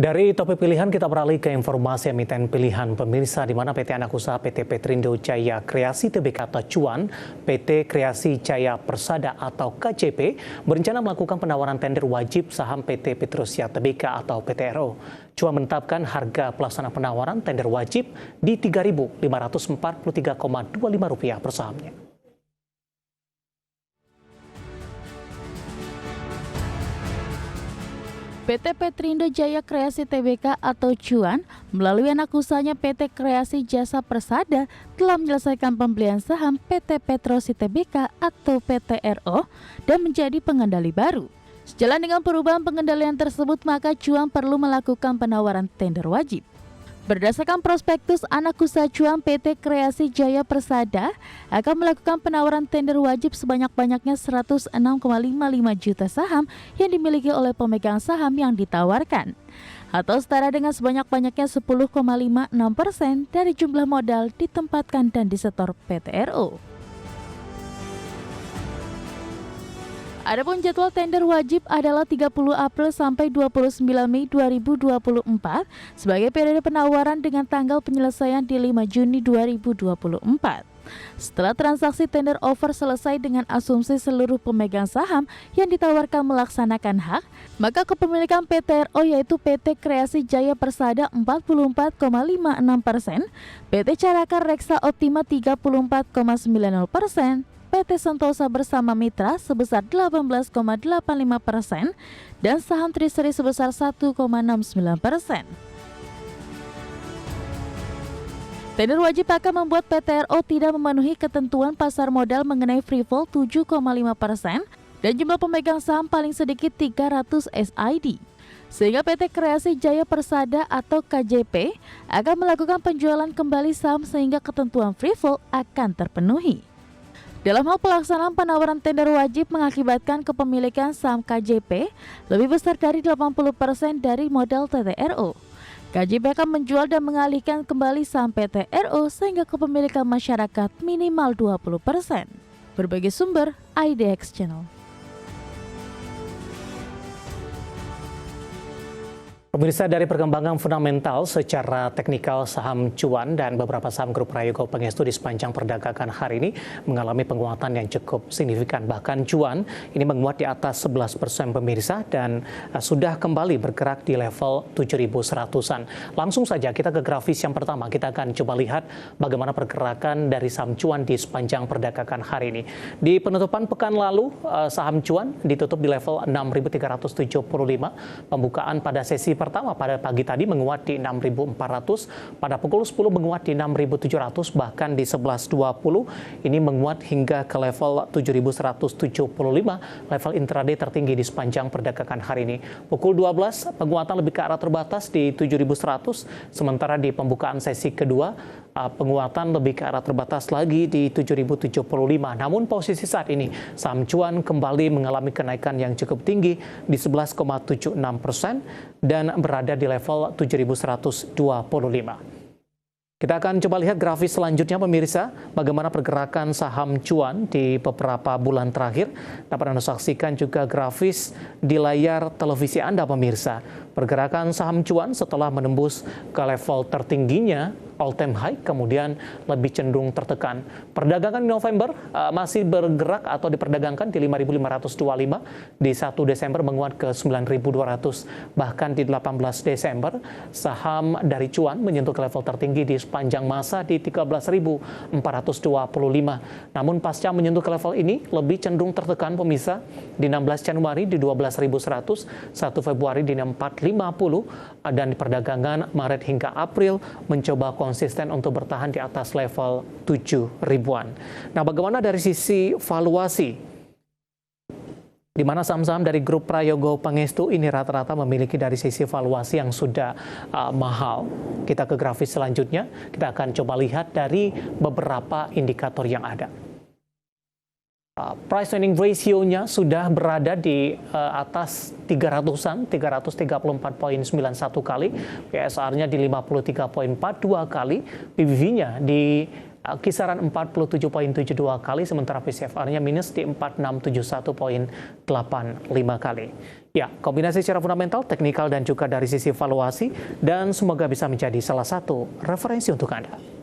Dari topik pilihan kita beralih ke informasi emiten pilihan pemirsa di mana PT Anak Usaha PT Petrindo Jaya Kreasi Tbk atau Cuan, PT Kreasi Jaya Persada atau KJP berencana melakukan penawaran tender wajib saham PT Petrosia Tbk atau PTRO. Cuan menetapkan harga pelaksana penawaran tender wajib di Rp3.543,25 per sahamnya. PT Petrindo Jaya Kreasi Tbk atau Cuan melalui anak usahanya PT Kreasi Jasa Persada telah menyelesaikan pembelian saham PT Petrosi Tbk atau PTRO dan menjadi pengendali baru. Sejalan dengan perubahan pengendalian tersebut, maka Cuan perlu melakukan penawaran tender wajib. Berdasarkan prospektus anak usaha Cuan, PT Kreasi Jaya Persada akan melakukan penawaran tender wajib sebanyak-banyaknya 106,55 juta saham yang dimiliki oleh pemegang saham yang ditawarkan, atau setara dengan sebanyak-banyaknya 10,56% dari jumlah modal ditempatkan dan disetor PTRO. Adapun jadwal tender wajib adalah 30 April sampai 29 Mei 2024 sebagai periode penawaran dengan tanggal penyelesaian di 5 Juni 2024. Setelah transaksi tender offer selesai dengan asumsi seluruh pemegang saham yang ditawarkan melaksanakan hak, maka kepemilikan PTRO yaitu PT Kreasi Jaya Persada 44,56%, PT Caraka Reksa Optima 34,90%, PT Sentosa bersama mitra sebesar 18,85% dan saham Triseri sebesar 1,69%. Tender wajib akan membuat PTRO tidak memenuhi ketentuan pasar modal mengenai free float 7,5% dan jumlah pemegang saham paling sedikit 300 SID. Sehingga PT Kreasi Jaya Persada atau KJP akan melakukan penjualan kembali saham sehingga ketentuan free float akan terpenuhi. Dalam hal pelaksanaan penawaran tender wajib mengakibatkan kepemilikan saham KJP lebih besar dari 80% dari modal TTRO. KJP akan menjual dan mengalihkan kembali saham PTRO sehingga kepemilikan masyarakat minimal 20%. Berbagai sumber, IDX Channel. Pemirsa, dari perkembangan fundamental secara teknikal saham Cuan dan beberapa saham grup Prayogo Pangestu di sepanjang perdagangan hari ini mengalami penguatan yang cukup signifikan. Bahkan Cuan ini menguat di atas 11% pemirsa dan sudah kembali bergerak di level 7.100-an. Langsung saja kita ke grafis yang pertama. Kita akan coba lihat bagaimana pergerakan dari saham Cuan di sepanjang perdagangan hari ini. Di penutupan pekan lalu, saham Cuan ditutup di level 6.375. Pembukaan pada sesi pertama pada pagi tadi menguat di 6.400, pada pukul 10 menguat di 6.700, bahkan di 11.20 ini menguat hingga ke level 7.175, level intraday tertinggi di sepanjang perdagangan hari ini. Pukul 12 penguatan lebih ke arah terbatas di 7.100, sementara di pembukaan sesi kedua penguatan lebih ke arah terbatas lagi di 7.075. Namun posisi saat ini saham Cuan kembali mengalami kenaikan yang cukup tinggi di 11,76% dan berada di level 7.125. Kita akan coba lihat grafis selanjutnya pemirsa, bagaimana pergerakan saham Cuan di beberapa bulan terakhir. Dapat Anda saksikan juga grafis di layar televisi Anda pemirsa. Pergerakan saham Cuan setelah menembus ke level tertingginya all time high, kemudian lebih cenderung tertekan. Perdagangan di November masih bergerak atau diperdagangkan di 5.525, di 1 Desember menguat ke 9.200, bahkan di 18 Desember saham dari Cuan menyentuh ke level tertinggi di sepanjang masa di 13.425. Namun pasca menyentuh ke level ini lebih cenderung tertekan pemirsa, di 16 Januari di 12.100, 1 Februari di 4.50, dan di perdagangan Maret hingga April mencoba konsisten untuk bertahan di atas level 7 ribuan. Nah, bagaimana dari sisi valuasi? Di mana saham-saham dari grup Prayogo Pangestu ini rata-rata memiliki dari sisi valuasi yang sudah mahal. Kita ke grafis selanjutnya, kita akan coba lihat dari beberapa indikator yang ada. Price earning ratio-nya sudah berada di atas 300-an, 334,91 kali, PSR-nya di 53,42 kali, PBV-nya di kisaran 47,72 kali, sementara PCFR-nya minus di 4671,85 kali. Ya, kombinasi secara fundamental, teknikal, dan juga dari sisi valuasi, dan semoga bisa menjadi salah satu referensi untuk Anda.